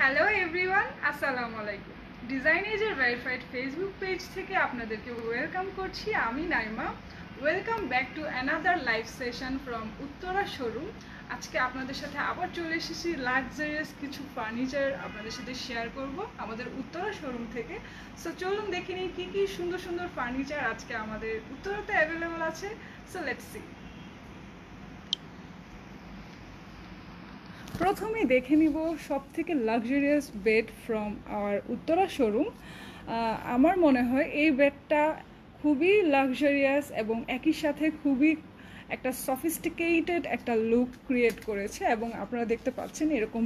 Hello everyone, আসসালামু আলাইকুম। Design এজের ভেরিফাইড ফেসবুক পেজ থেকে আপনাদেরকে ওয়েলকাম করছি। আমি Naima. Welcome back to another live session from Uttara showroom. আজকে আপনাদের সাথে আবার চলে এসেছি লাক্সারিয়াস কিছু ফার্নিচার আপনাদের সাথে শেয়ার করব আমাদের উত্তরা শোরুম থেকে। সো চলুন দেখে নিই কী কী সুন্দর সুন্দর ফার্নিচার আজকে আমাদের উত্তরাতে অ্যাভেলেবল আছে। So let's see. প্রথমেই দেখে নিব সব থেকে luxurious bed from our Uttara showroom. আমার মনে হয় এই বেডটা খুবই লাক্সারিয়াস এবং একই সাথে খুবই একটা সফিস্টিকেটেড একটা লুক ক্রিয়েট করেছে এবং আপনারা দেখতে পাচ্ছেন এরকম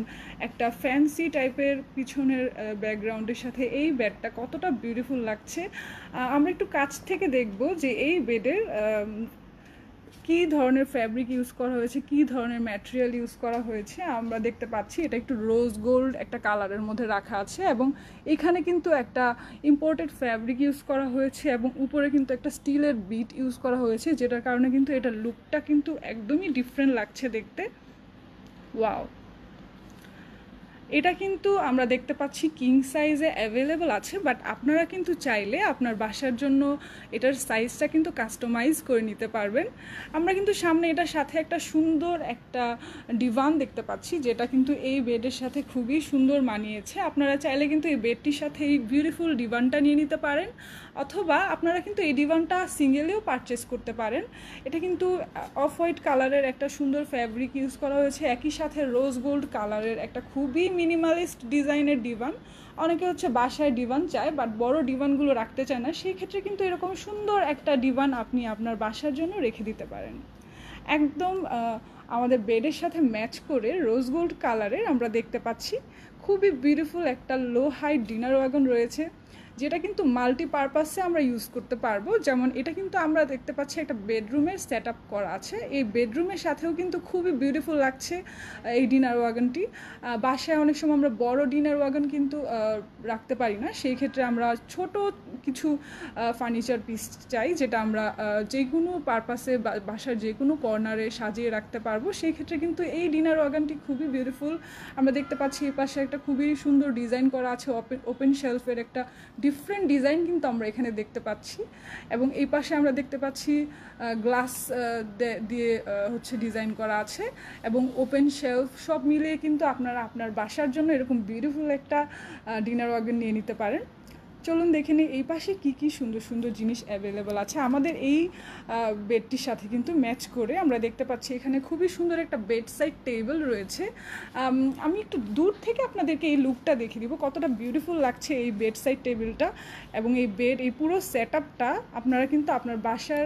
একটা ফ্যান্সি টাইপের পিছনের ব্যাকগ্রাউন্ডের সাথে এই বেডটা কতটা বিউটিফুল লাগছে। আমরা একটু কাছ থেকে দেখব যে এই বেডের কী ধরনের ফ্যাব্রিক ইউজ করা হয়েছে, কী ধরনের ম্যাটেরিয়াল ইউজ করা হয়েছে। আমরা দেখতে পাচ্ছি এটা একটু রোজ গোল্ড একটা কালারের মধ্যে রাখা আছে এবং এখানে কিন্তু একটা ইম্পোর্টেড ফ্যাব্রিক ইউজ করা হয়েছে এবং উপরে কিন্তু একটা স্টিলের বিট ইউজ করা হয়েছে, যেটার কারণে কিন্তু এটার লুকটা কিন্তু একদমই ডিফারেন্ট লাগছে দেখতে। ওয়াও, এটা কিন্তু আমরা দেখতে পাচ্ছি কিং সাইজে অ্যাভেলেবল আছে, বাট আপনারা কিন্তু চাইলে আপনার বাসার জন্য এটার সাইজটা কিন্তু কাস্টমাইজ করে নিতে পারবেন। আমরা কিন্তু সামনে এটার সাথে একটা সুন্দর একটা ডিভান দেখতে পাচ্ছি, যেটা কিন্তু এই বেডের সাথে খুবই সুন্দর মানিয়েছে। আপনারা চাইলে কিন্তু এই বেডটির সাথে এই বিউটিফুল ডিভানটা নিয়ে নিতে পারেন, অথবা আপনারা কিন্তু এই ডিভানটা সিঙ্গেলেও পারচেস করতে পারেন। এটা কিন্তু অফ হোয়াইট কালারের একটা সুন্দর ফ্যাব্রিক ইউজ করা হয়েছে, একই সাথে রোজ গোল্ড কালারের একটা খুবই মিনিমালিস্ট ডিজাইনের ডিভান। অনেকে হচ্ছে বাসায় ডিভান চায় বাট বড় ডিভানগুলো রাখতে চায় না, সেই ক্ষেত্রে কিন্তু এরকম সুন্দর একটা ডিভান আপনি আপনার বাসার জন্য রেখে দিতে পারেন। একদম আমাদের বেডের সাথে ম্যাচ করে রোজ গোল্ড কালারের আমরা দেখতে পাচ্ছি খুবই বিউটিফুল একটা লো হাইট ডিনার ওয়াগন রয়েছে, যেটা কিন্তু মাল্টিপারপাসে আমরা ইউজ করতে পারবো। যেমন এটা কিন্তু আমরা দেখতে পাচ্ছি একটা বেডরুমের সেট আপ করা আছে, এই বেডরুমের সাথেও কিন্তু খুবই বিউটিফুল লাগছে এই ডিনার ওয়াগনটি। বাসায় অনেক সময় আমরা বড় ডিনার ওয়াগন কিন্তু রাখতে পারি না, সেই ক্ষেত্রে আমরা ছোট কিছু ফার্নিচার পিস চাই, যেটা আমরা যে কোনো পারপাসে বাসার যে কোনো কর্নারে সাজিয়ে রাখতে পারবো। সেই ক্ষেত্রে কিন্তু এই ডিনার ওয়াগনটি খুবই বিউটিফুল। আমরা দেখতে পাচ্ছি এই পাশে একটা খুবই সুন্দর ডিজাইন করা আছে, ওপেন শেলফের একটা ডিফারেন্ট ডিজাইন কিন্তু আমরা এখানে দেখতে পাচ্ছি। এবং এই পাশে আমরা দেখতে পাচ্ছি গ্লাস দিয়ে হচ্ছে ডিজাইন করা আছে এবং ওপেন শেলফ সব মিলিয়ে কিন্তু আপনারা আপনার বাসার জন্য এরকম বিউটিফুল একটা ডিনার ওয়াগন নিয়ে নিতে পারেন। চলুন দেখে নিই এই পাশে কী কী সুন্দর সুন্দর জিনিস অ্যাভেলেবল আছে। আমাদের এই বেডটির সাথে কিন্তু ম্যাচ করে আমরা দেখতে পাচ্ছি এখানে খুবই সুন্দর একটা বেড সাইড টেবিল রয়েছে। আমি একটু দূর থেকে আপনাদেরকে এই লুকটা দেখিয়ে দিব কতটা বিউটিফুল লাগছে এই বেড সাইড টেবিলটা এবং এই এই পুরো সেট আপটা আপনারা কিন্তু আপনার বাসার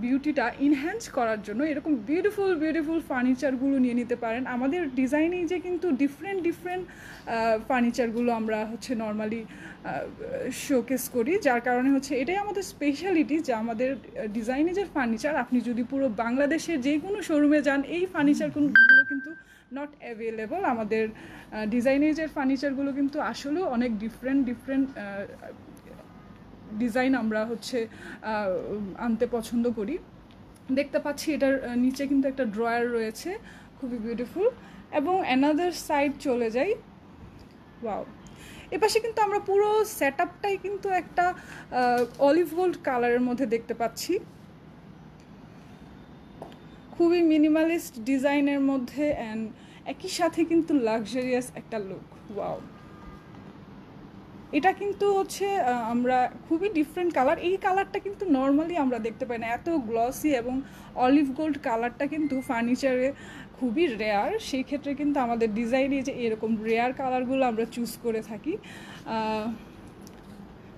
বিউটিটা ইনহ্যান্স করার জন্য এরকম বিউটিফুল ফার্নিচারগুলো নিয়ে নিতে পারেন। আমাদের ডিজাইনেই যে কিন্তু ডিফারেন্ট ফার্নিচারগুলো আমরা হচ্ছে নর্মালি শোকেস করি, যার কারণে হচ্ছে এটাই আমাদের স্পেশালিটি যে আমাদের ডিজাইনেজের ফার্নিচার আপনি যদি পুরো বাংলাদেশের যে কোনো শোরুমে যান এই ফার্নিচারগুলো কিন্তু নট অ্যাভেলেবল। আমাদের ডিজাইনেজের ফার্নিচারগুলো কিন্তু আসলেও অনেক ডিফারেন্ট ডিজাইন আমরা হচ্ছে আনতে পছন্দ করি। দেখতে পাচ্ছি এটার নিচে কিন্তু একটা ড্রয়ার রয়েছে, খুবই বিউটিফুল। এবং অ্যানাদার সাইড চলে যাই, ওয়াও, এপাশে কিন্তু আমরা পুরো সেট আপটাই কিন্তু একটা অলিভ গোল্ড কালারের মধ্যে দেখতে পাচ্ছি, খুবই মিনিমালিস্ট ডিজাইনের মধ্যে অ্যান্ড একই সাথে কিন্তু লাক্সারিয়াস একটা লুক। ওয়াও, এটা কিন্তু হচ্ছে আমরা খুবই ডিফারেন্ট কালার, এই কালারটা কিন্তু নর্মালি আমরা দেখতে পাই না, এত গ্লসি এবং অলিভ গোল্ড কালারটা কিন্তু ফার্নিচারে খুবই রেয়ার। সেই ক্ষেত্রে কিন্তু আমাদের ডিজাইনে যে এরকম রেয়ার কালারগুলো আমরা চুজ করে থাকি,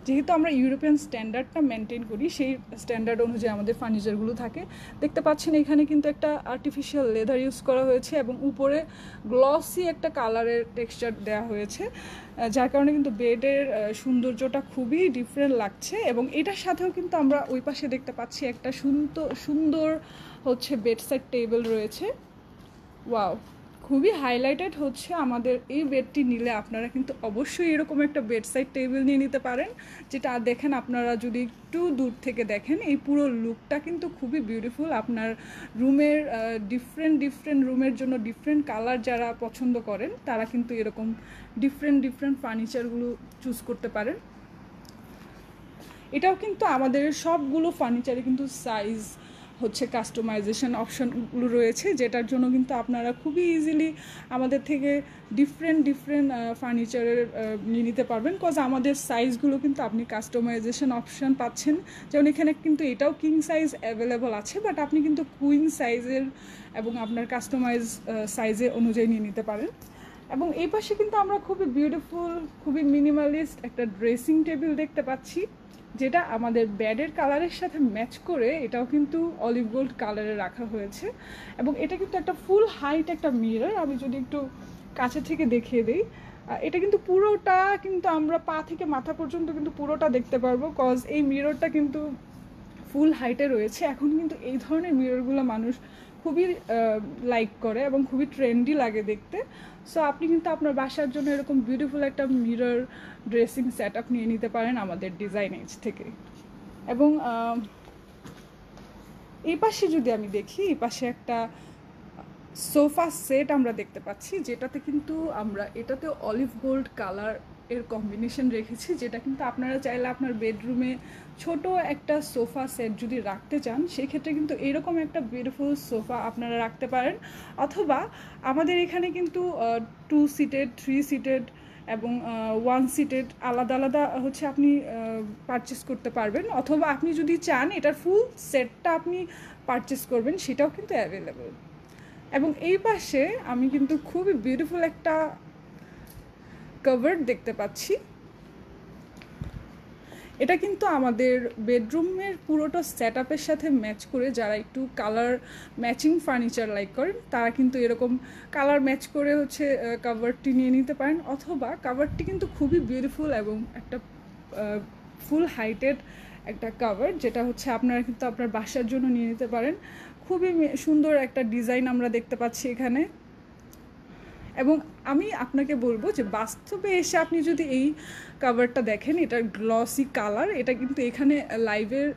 যেহেতু আমরা ইউরোপিয়ান স্ট্যান্ডার্ডটা মেনটেন করি, সেই স্ট্যান্ডার্ড অনুযায়ী আমাদের ফার্নিচারগুলো থাকে। দেখতে পাচ্ছেন এখানে কিন্তু একটা আর্টিফিশিয়াল লেদার ইউজ করা হয়েছে এবং উপরে গ্লসি একটা কালারের টেক্সচার দেওয়া হয়েছে, যার কারণে কিন্তু বেডের সৌন্দর্যটা খুবই ডিফারেন্ট লাগছে। এবং এটার সাথেও কিন্তু আমরা ওই পাশে দেখতে পাচ্ছি একটা সুন্দর হচ্ছে বেডসাইড টেবিল রয়েছে। ওয়াও, খুবই হাইলাইটেড হচ্ছে আমাদের এই বেডটি নিলে আপনারা কিন্তু অবশ্যই এরকম একটা বেড সাইড টেবিল নিয়ে নিতে পারেন, যেটা দেখেন আপনারা যদি একটু দূর থেকে দেখেন এই পুরো লুকটা কিন্তু খুবই বিউটিফুল। আপনার রুমের ডিফারেন্ট রুমের জন্য ডিফারেন্ট কালার যারা পছন্দ করেন তারা কিন্তু এরকম ডিফারেন্ট ফার্নিচারগুলো চুজ করতে পারেন। এটাও কিন্তু আমাদের সবগুলো ফার্নিচারে কিন্তু সাইজ হচ্ছে কাস্টমাইজেশন অপশনগুলো রয়েছে, যেটার জন্য কিন্তু আপনারা খুবই ইজিলি আমাদের থেকে ডিফারেন্ট ফার্নিচারের নিয়ে নিতে পারবেন, কজ আমাদের সাইজগুলো কিন্তু আপনি কাস্টমাইজেশন অপশন পাচ্ছেন। যেমন এখানে কিন্তু এটাও কিং সাইজ অ্যাভেলেবল আছে, বাট আপনি কিন্তু কুইন সাইজের এবং আপনার কাস্টমাইজ সাইজের অনুযায়ী নিয়ে নিতে পারেন। এবং এই পাশে কিন্তু আমরা খুবই বিউটিফুল, খুবই মিনিমালিস্ট একটা ড্রেসিং টেবিল দেখতে পাচ্ছি, যেটা আমাদের বেডের কালারের সাথে ম্যাচ করে এটাও কিন্তু অলিভ গোল্ড কালারে রাখা হয়েছে। এবং এটা কিন্তু একটা ফুল হাইট একটা মিরর, আমি যদি একটু কাছে থেকে দেখিয়ে দিই, এটা কিন্তু পুরোটা কিন্তু আমরা পা থেকে মাথা পর্যন্ত কিন্তু পুরোটা দেখতে পারবো, কজ এই মিররটা কিন্তু ফুল হাইটে রয়েছে। এখন কিন্তু এই ধরনের মিররগুলো মানুষ খুবই লাইক করে এবং খুবই ট্রেন্ডি লাগে দেখতে। সো আপনি কিন্তু আপনার বাসার জন্য এরকম বিউটিফুল একটা মিরর ড্রেসিং সেট আপ নিয়ে নিতে পারেন আমাদের ডিজাইন এজ থেকে। এবং এই পাশে যদি আমি দেখি, এই পাশে একটা সোফা সেট আমরা দেখতে পাচ্ছি, যেটাতে কিন্তু আমরা এটাতে অলিভ গোল্ড কালার এর কম্বিনেশন রেখেছি, যেটা কিন্তু আপনারা চাইলে আপনার বেডরুমে ছোট একটা সোফা সেট যদি রাখতে চান সেক্ষেত্রে কিন্তু এরকম একটা বিউটিফুল সোফা আপনারা রাখতে পারেন। অথবা আমাদের এখানে কিন্তু 2 সিটেড 3 সিটেড এবং 1 সিটেড আলাদা হচ্ছে আপনি পারচেস করতে পারবেন, অথবা আপনি যদি চান এটার ফুল সেটটা আপনি পারচেস করবেন, সেটাও কিন্তু অ্যাভেলেবল। এবং এই পাশে আমি কিন্তু খুবই বিউটিফুল একটা কভার দেখতে পাচ্ছি, এটা কিন্তু আমাদের বেডরুমের পুরোটা সেট আপের সাথে ম্যাচ করে যারা একটু কালার ম্যাচিং ফার্নিচার লাইক করেন তারা কিন্তু এরকম কালার ম্যাচ করে হচ্ছে কাভারটি নিয়ে নিতে পারেন। অথবা কাভারটি কিন্তু খুবই বিউটিফুল এবং একটা ফুল হাইটেড একটা কাভার, যেটা হচ্ছে আপনারা কিন্তু আপনার বাসার জন্য নিয়ে নিতে পারেন। খুবই সুন্দর একটা ডিজাইন আমরা দেখতে পাচ্ছি এখানে। এবং আমি আপনাকে বলবো যে বাস্তবে এসে আপনি যদি এই কাভারটা দেখেন, এটার গ্লসি কালার, এটা কিন্তু এখানে লাইভের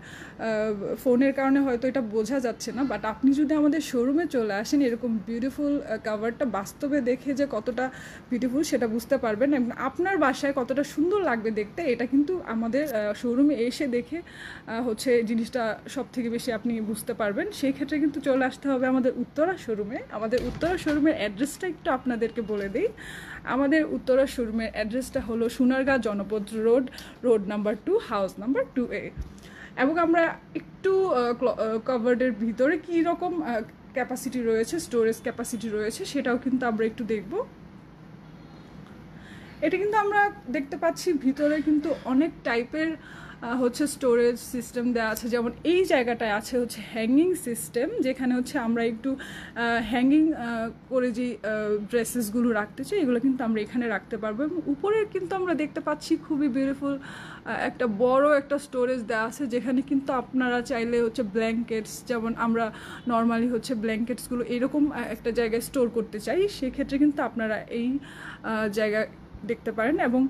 ফোনের কারণে হয়তো এটা বোঝা যাচ্ছে না, বাট আপনি যদি আমাদের শোরুমে চলে আসেন এরকম বিউটিফুল কাভারটা বাস্তবে দেখে যে কতটা বিউটিফুল সেটা বুঝতে পারবেন এবং আপনার বাসায় কতটা সুন্দর লাগবে দেখতে, এটা কিন্তু আমাদের শোরুমে এসে দেখে হচ্ছে জিনিসটা সব থেকে বেশি আপনি বুঝতে পারবেন। সেই ক্ষেত্রে কিন্তু চলে আসতে হবে আমাদের উত্তরা শোরুমে। আমাদের উত্তরা শোরুমের অ্যাড্রেসটা একটু আপনাদেরকে বলে দিই। আমাদের উত্তরা শোরুমের অ্যাড্রেসটা হলো সোনারগাঁ জনপদ road number 2, house number 2A। এবং আমরা একটু কাভার্ডের ভিতরে কী রকম ক্যাপাসিটি রয়েছে, স্টোরেজ ক্যাপাসিটি রয়েছে সেটাও কিন্তু আমরা একটু দেখব। এটা কিন্তু আমরা দেখতে পাচ্ছি ভিতরে কিন্তু অনেক টাইপের হচ্ছে স্টোরেজ সিস্টেম দেওয়া আছে। যেমন এই জায়গাটায় আছে হচ্ছে হ্যাঙ্গিং সিস্টেম, যেখানে হচ্ছে আমরা একটু হ্যাঙ্গিং করে যে ড্রেসেসগুলো রাখতে চাই এগুলো কিন্তু আমরা এখানে রাখতে পারবো। এবং উপরে কিন্তু আমরা দেখতে পাচ্ছি খুবই বিউটিফুল একটা বড় একটা স্টোরেজ দেওয়া আছে, যেখানে কিন্তু আপনারা চাইলে হচ্ছে ব্ল্যাঙ্কেটস, যেমন আমরা নর্মালি হচ্ছে ব্ল্যাঙ্কেটসগুলো এরকম একটা জায়গায় স্টোর করতে চাই, সেক্ষেত্রে কিন্তু আপনারা এই জায়গায় দেখতে পারেন। এবং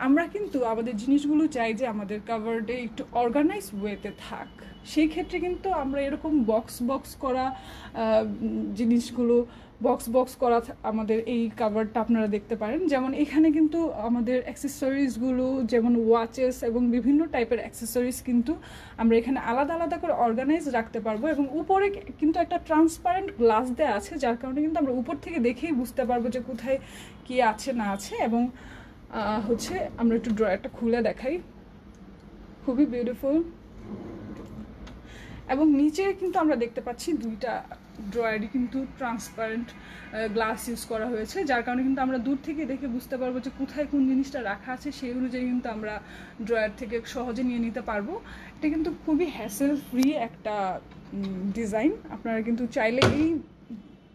আমরা কিন্তু আমাদের জিনিসগুলো চাই যে আমাদের কাভার্ডে একটু অর্গানাইজ ওয়েতে থাক, সেই ক্ষেত্রে কিন্তু আমরা এরকম বক্স করা জিনিসগুলো বক্স করা আমাদের এই কাভারটা আপনারা দেখতে পারেন। যেমন এখানে কিন্তু আমাদের অ্যাক্সেসরিজগুলো যেমন ওয়াচেস এবং বিভিন্ন টাইপের অ্যাক্সেসরিজ কিন্তু আমরা এখানে আলাদা করে অর্গানাইজ রাখতে পারবো। এবং উপরে কিন্তু একটা ট্রান্সপারেন্ট গ্লাস দেওয়া আছে, যার কারণে কিন্তু আমরা উপর থেকে দেখেই বুঝতে পারবো যে কোথায় কি আছে না আছে। এবং হচ্ছে আমরা একটু ড্রয়ারটা খুলে দেখাই, খুবই বিউটিফুল। এবং নিচে কিন্তু আমরা দেখতে পাচ্ছি দুইটা ড্রয়ারই কিন্তু ট্রান্সপারেন্ট গ্লাস ইউজ করা হয়েছে, যার কারণে কিন্তু আমরা দূর থেকে দেখে বুঝতে পারবো যে কোথায় কোন জিনিসটা রাখা আছে, সেই অনুযায়ী কিন্তু আমরা ড্রয়ার থেকে সহজে নিয়ে নিতে পারবো। এটা কিন্তু খুবই হ্যাসেল ফ্রি একটা ডিজাইন। আপনারা কিন্তু চাইলে এই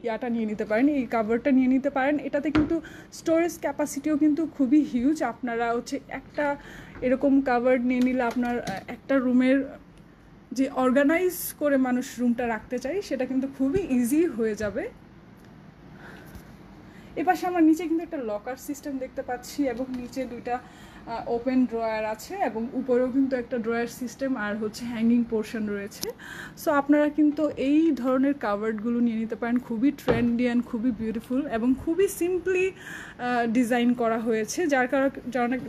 ইয়াটা নিয়ে নিতে পারেন, এই কাভারটা নিয়ে নিতে পারেন। এটাতে কিন্তু স্টোরেজ ক্যাপাসিটিও কিন্তু খুবই হিউজ। আপনারা হচ্ছে একটা এরকম কাভার নিয়ে নিলে আপনার একটা রুমের যে অর্গানাইজ করে মানুষ রুমটা রাখতে চাই সেটা কিন্তু খুবই ইজি হয়ে যাবে। এপাশে আমরা নিচে কিন্তু একটা লকার সিস্টেম দেখতে পাচ্ছি এবং নিচে দুইটা ওপেন ড্রয়ার আছে এবং উপরেও কিন্তু একটা ড্রয়ার সিস্টেম আর হচ্ছে হ্যাঙ্গিং পোর্শন রয়েছে। সো আপনারা কিন্তু এই ধরনের কাভার্ডগুলো নিয়ে নিতে পারেন, খুবই ট্রেন্ডি অ্যান্ড খুবই বিউটিফুল এবং খুবই সিম্পলি ডিজাইন করা হয়েছে,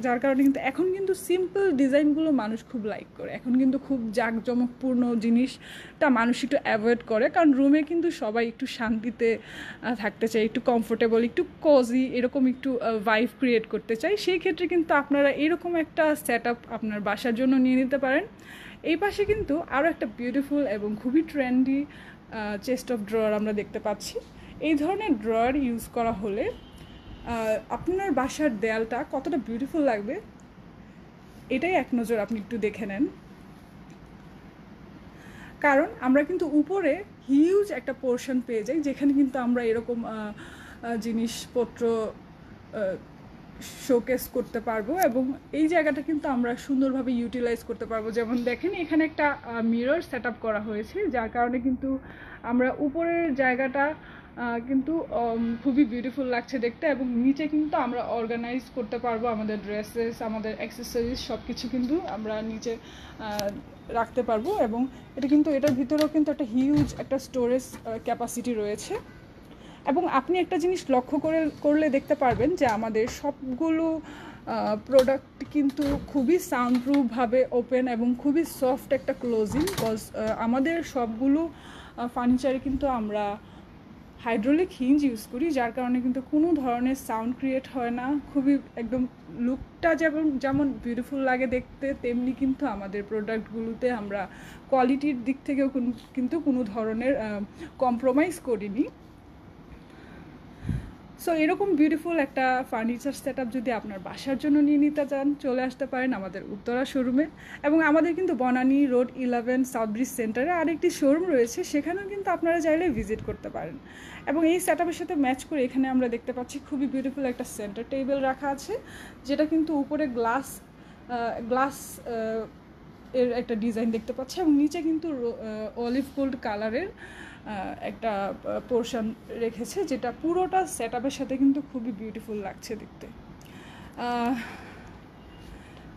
যার কারণে কিন্তু এখন কিন্তু সিম্পল ডিজাইনগুলো মানুষ খুব লাইক করে। এখন কিন্তু খুব জাঁকজমকপূর্ণ জিনিসটা মানুষ একটু অ্যাভয়েড করে, কারণ রুমে কিন্তু সবাই একটু শান্তিতে থাকতে চায়, একটু কমফোর্টেবল, একটু কোজি, এরকম একটু ভাইব ক্রিয়েট করতে চাই। সেই ক্ষেত্রে কিন্তু আপনারা এরকম একটা সেট আপ আপনার বাসার জন্য নিয়ে নিতে পারেন। এই পাশে কিন্তু আরও একটা বিউটিফুল এবং খুবই ট্রেন্ডি চেস্ট অফ ড্রয়ার আমরা দেখতে পাচ্ছি। এই ধরনের ড্রয়ার ইউজ করা হলে আপনার বাসার দেয়ালটা কতটা বিউটিফুল লাগবে এটাই এক নজর আপনি একটু দেখে নেন। কারণ আমরা কিন্তু উপরে হিউজ একটা পোর্শন পেয়ে যাই, যেখানে কিন্তু আমরা এরকম জিনিসপত্র শোকেস করতে পারবো এবং এই জায়গাটা কিন্তু আমরা সুন্দরভাবে ইউটিলাইজ করতে পারবো। যেমন দেখেন এখানে একটা মিরর সেট আপ করা হয়েছে, যার কারণে কিন্তু আমরা উপরের জায়গাটা কিন্তু খুবই বিউটিফুল লাগছে দেখতে এবং নিচে কিন্তু আমরা অর্গানাইজ করতে পারবো আমাদের ড্রেসেস, আমাদের অ্যাক্সেসরিজ সব কিছু কিন্তু আমরা নিচে রাখতে পারবো এবং এটা কিন্তু এটার ভিতরেও কিন্তু একটা হিউজ একটা স্টোরেজ ক্যাপাসিটি রয়েছে। এবং আপনি একটা জিনিস লক্ষ্য করলে দেখতে পারবেন যে আমাদের সবগুলো প্রোডাক্ট কিন্তু খুবই সাউন্ডপ্রুফভাবে ওপেন এবং খুবই সফট একটা ক্লোজিং, বিকজ আমাদের সবগুলো ফার্নিচারে কিন্তু আমরা হাইড্রোলিক হিঞ্জ ইউজ করি, যার কারণে কিন্তু কোনো ধরনের সাউন্ড ক্রিয়েট হয় না। খুবই একদম লুকটা যেমন বিউটিফুল লাগে দেখতে, তেমনি কিন্তু আমাদের প্রোডাক্টগুলোতে আমরা কোয়ালিটির দিক থেকেও কিন্তু কোনো ধরনের কম্প্রোমাইজ করিনি। সো এরকম বিউটিফুল একটা ফার্নিচার সেট আপ যদি আপনার বাসার জন্য নিয়ে নিতে চান, চলে আসতে পারেন আমাদের উত্তরা শোরুমে। এবং আমাদের কিন্তু বনানী রোড 11 সাউথ ব্রিজ সেন্টারে আরেকটি শোরুম রয়েছে, সেখানেও কিন্তু আপনারা চাইলে ভিজিট করতে পারেন। এবং এই সেট আপের সাথে ম্যাচ করে এখানে আমরা দেখতে পাচ্ছি খুবই বিউটিফুল একটা সেন্টার টেবিল রাখা আছে, যেটা কিন্তু উপরে গ্লাস এর একটা ডিজাইন দেখতে পাচ্ছি এবং নিচে কিন্তু অলিভ গোল্ড কালারের একটা পোর্শন রেখেছে, যেটা পুরোটা সেট আপের সাথে কিন্তু খুবই বিউটিফুল লাগছে দেখতে।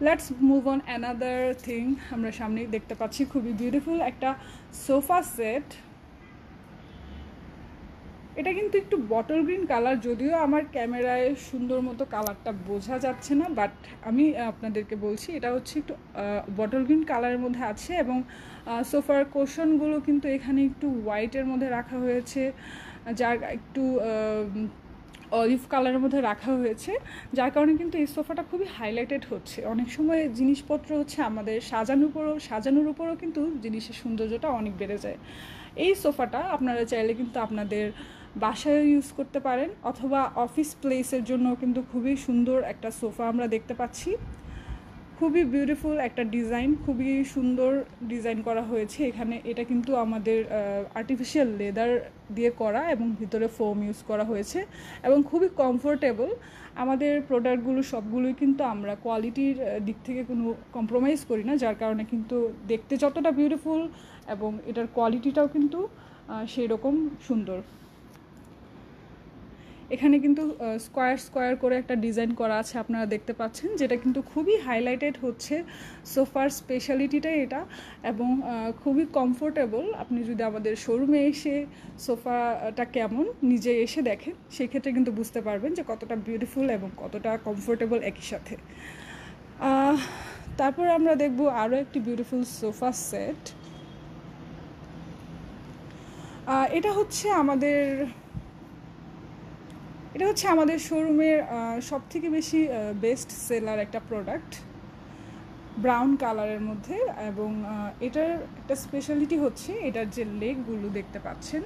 Let's move on another thing. আমরা সামনেই দেখতে পাচ্ছি খুবই বিউটিফুল একটা সোফা সেট। এটা কিন্তু একটু বটল গ্রিন কালার, যদিও আমার ক্যামেরায় সুন্দর মতো কালারটা বোঝা যাচ্ছে না, বাট আমি আপনাদেরকে বলছি এটা হচ্ছে একটু বটল গ্রিন কালারের মধ্যে আছে এবং সোফার কোশনগুলো কিন্তু এখানে একটু হোয়াইটের মধ্যে রাখা হয়েছে, যার একটু অলিভ কালারের মধ্যে রাখা হয়েছে, যার কারণে কিন্তু এই সোফাটা খুবই হাইলাইটেড হচ্ছে। অনেক সময় জিনিসপত্র হচ্ছে আমাদের সাজানোর উপরও কিন্তু জিনিসের সৌন্দর্যটা অনেক বেড়ে যায়। এই সোফাটা আপনারা চাইলে কিন্তু আপনাদের বাসায় ইউজ করতে পারেন, অথবা অফিস প্লেসের জন্য কিন্তু খুবই সুন্দর একটা সোফা আমরা দেখতে পাচ্ছি। খুবই বিউটিফুল একটা ডিজাইন, খুবই সুন্দর ডিজাইন করা হয়েছে এখানে। এটা কিন্তু আমাদের আর্টিফিশিয়াল লেদার দিয়ে করা এবং ভিতরে ফোম ইউজ করা হয়েছে এবং খুবই কমফোর্টেবল। আমাদের প্রোডাক্টগুলো সবগুলোই কিন্তু আমরা কোয়ালিটির দিক থেকে কোনো কম্প্রোমাইজ করি না, যার কারণে কিন্তু দেখতে যতটা বিউটিফুল এবং এটার কোয়ালিটিটাও কিন্তু সেই রকম সুন্দর। এখানে কিন্তু স্কোয়ার করে একটা ডিজাইন করা আছে আপনারা দেখতে পাচ্ছেন, যেটা কিন্তু খুবই হাইলাইটেড হচ্ছে সোফার স্পেশালিটিটাই এটা এবং খুবই কমফোর্টেবল। আপনি যদি আমাদের শোরুমে এসে সোফাটা কেমন নিজে এসে দেখেন, সেক্ষেত্রে কিন্তু বুঝতে পারবেন যে কতটা বিউটিফুল এবং কতটা কমফোর্টেবল একই সাথে। তারপর আমরা দেখব আরও একটি বিউটিফুল সোফা সেট। এটা হচ্ছে আমাদের শোরুমের সবথেকে বেশি বেস্ট সেলার একটা প্রোডাক্ট, ব্রাউন কালারের মধ্যে। এবং এটার একটা স্পেশালিটি হচ্ছে এটার যে লেগগুলো দেখতে পাচ্ছেন,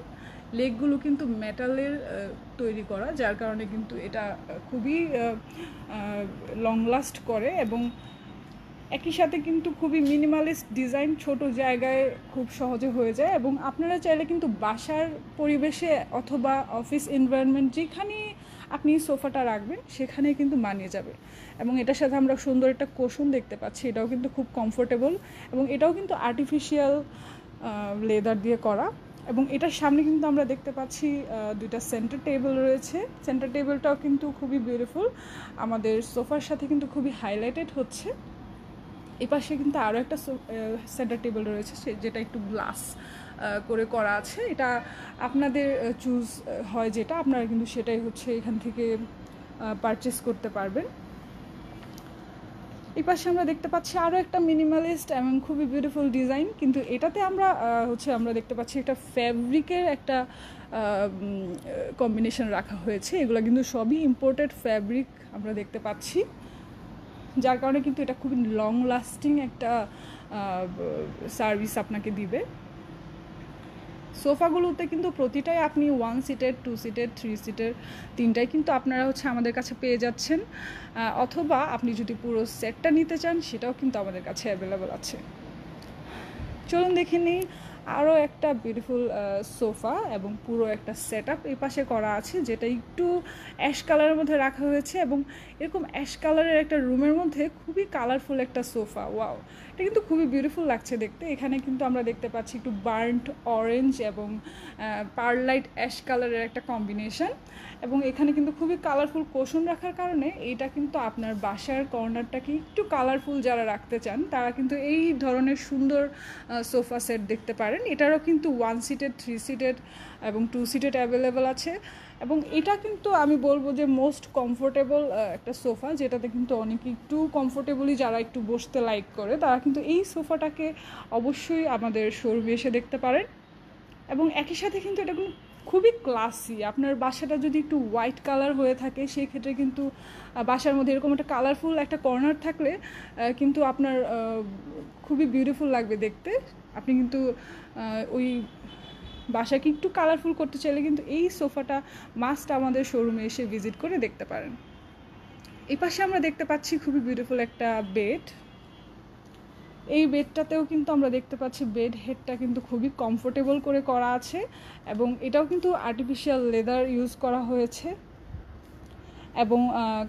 লেগগুলো কিন্তু মেটালের তৈরি করা, যার কারণে কিন্তু এটা খুবই লং লাস্ট করে এবং একই সাথে কিন্তু খুবই মিনিমালিস্ট ডিজাইন, ছোট জায়গায় খুব সহজে হয়ে যায়। এবং আপনারা চাইলে কিন্তু বাসার পরিবেশে অথবা অফিস এনভায়রনমেন্ট যেখানে আপনি সোফাটা রাখবেন সেখানে কিন্তু মানিয়ে যাবে। এবং এটার সাথে আমরা সুন্দর একটা কোশন দেখতে পাচ্ছি, এটাও কিন্তু খুব কমফোর্টেবল এবং এটাও কিন্তু আর্টিফিশিয়াল লেদার দিয়ে করা। এবং এটার সামনে কিন্তু আমরা দেখতে পাচ্ছি দুইটা সেন্টার টেবিল রয়েছে। সেন্টার টেবিলটাও কিন্তু খুবই বিউটিফুল, আমাদের সোফার সাথে কিন্তু খুবই হাইলাইটেড হচ্ছে। এই পাশে কিন্তু আরও একটা সেন্টার টেবিল রয়েছে যেটা একটু গ্লাস করে করা আছে। এটা আপনাদের চুজ হয় যেটা, আপনারা কিন্তু সেটাই হচ্ছে এখান থেকে পারচেস করতে পারবেন। এই পাশে আমরা দেখতে পাচ্ছি আরও একটা মিনিমালিস্ট এবং খুবই বিউটিফুল ডিজাইন, কিন্তু এটাতে আমরা দেখতে পাচ্ছি একটা ফ্যাব্রিকের একটা কম্বিনেশন রাখা হয়েছে। এগুলো কিন্তু সবই ইম্পোর্টেড ফ্যাব্রিক আমরা দেখতে পাচ্ছি, যার কারণে কিন্তু এটা খুবই লং লাস্টিং একটা সার্ভিস আপনাকে দিবে। সোফাগুলোতে কিন্তু প্রতিটাই আপনি 1 সিটের, 2 সিটের, 3 সিটের, তিনটাই কিন্তু আপনারা হচ্ছে আমাদের কাছে পেয়ে যাচ্ছেন, অথবা আপনি যদি পুরো সেটটা নিতে চান সেটাও কিন্তু আমাদের কাছে অ্যাভেলেবল আছে। চলুন দেখে নিই আরও একটা বিউটিফুল সোফা এবং পুরো একটা সেট আপ এই পাশে করা আছে, যেটা একটু অ্যাশ কালারের মধ্যে রাখা হয়েছে। এবং এরকম অ্যাশ কালারের একটা রুমের মধ্যে খুবই কালারফুল একটা সোফা, ওয়াও, এটা কিন্তু খুবই বিউটিফুল লাগছে দেখতে। এখানে কিন্তু আমরা দেখতে পাচ্ছি একটু বার্ন্ট অরেঞ্জ এবং পারলাইট অ্যাশ কালারের একটা কম্বিনেশন। এবং এখানে কিন্তু খুবই কালারফুল কোশন রাখার কারণে এইটা কিন্তু আপনার বাসার কর্নারটাকে একটু কালারফুল যারা রাখতে চান তারা কিন্তু এই ধরনের সুন্দর সোফা সেট দেখতে পারেন। এটারও কিন্তু 1 সিটেড, 3 সিটেড এবং 2 সিটেড অ্যাভেলেবেল আছে। এবং এটা কিন্তু আমি বলবো যে মোস্ট কমফোর্টেবল একটা সোফা, যেটাতে কিন্তু অনেকে একটু কমফোর্টেবলি যারা একটু বসতে লাইক করে তারা কিন্তু এই সোফাটাকে অবশ্যই আমাদের শোরুমে এসে দেখতে পারেন। এবং একই সাথে কিন্তু এটা কিন্তু খুবই ক্লাসি। আপনার বাসাটা যদি একটু হোয়াইট কালার হয়ে থাকে সেই ক্ষেত্রে কিন্তু বাসার মধ্যে এরকম একটা কালারফুল একটা কর্নার থাকলে কিন্তু আপনার খুবই বিউটিফুল লাগবে দেখতে। আপনি কিন্তু ওই বাসাকে একটু কালারফুল করতে চাইলে কিন্তু এই সোফাটা মাস্ট আমাদের শোরুমে এসে ভিজিট করে দেখতে পারেন। এই পাশে আমরা দেখতে পাচ্ছি খুবই বিউটিফুল একটা বেড। এই বেডটাতেও কিন্তু আমরা দেখতে পাচ্ছি বেড হেডটা কিন্তু খুবই কমফোর্টেবল করে করা আছে এবং এটাও কিন্তু আর্টিফিশিয়াল লেদার ইউজ করা হয়েছে এবং